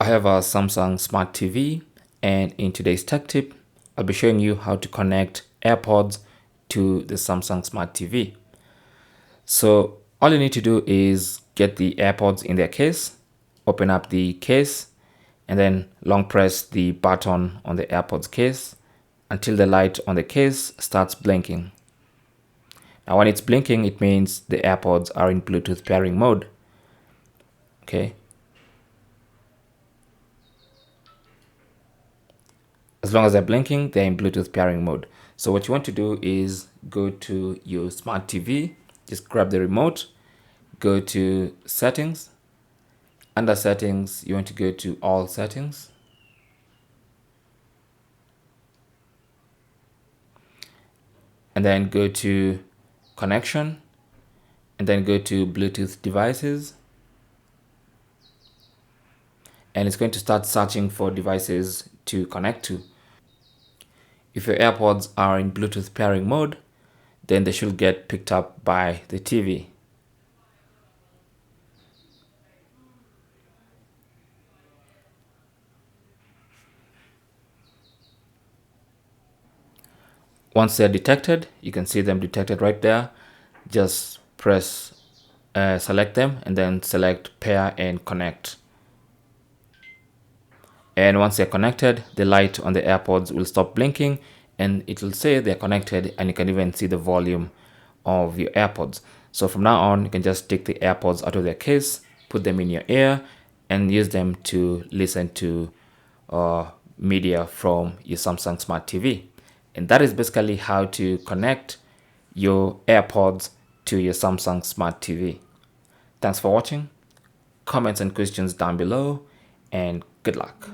have a Samsung Smart TV, and in today's tech tip, I'll be showing you how to connect AirPods to the Samsung Smart TV. So all you need to do is get the AirPods in their case, open up the case, and then long press the button on the AirPods case until the light on the case starts blinking. Now when it's blinking, it means the AirPods are in Bluetooth pairing mode. Okay. As long as they're blinking, they're in Bluetooth pairing mode. So what you want to do is go to your smart TV, just grab the remote, go to settings. Under settings, you want to go to all settings. And then go to connection, and then go to Bluetooth devices. And it's going to start searching for devices to connect to. If your AirPods are in Bluetooth pairing mode, then they should get picked up by the TV. Once they're detected, you can see them detected right there. Just press select them and then select pair and connect. And once they're connected, the light on the AirPods will stop blinking and it will say they're connected, and you can even see the volume of your AirPods. So from now on, you can just take the AirPods out of their case, put them in your ear, and use them to listen to media from your Samsung Smart TV. And that is basically how to connect your AirPods to your Samsung Smart TV. Thanks for watching. Comments and questions down below, and good luck.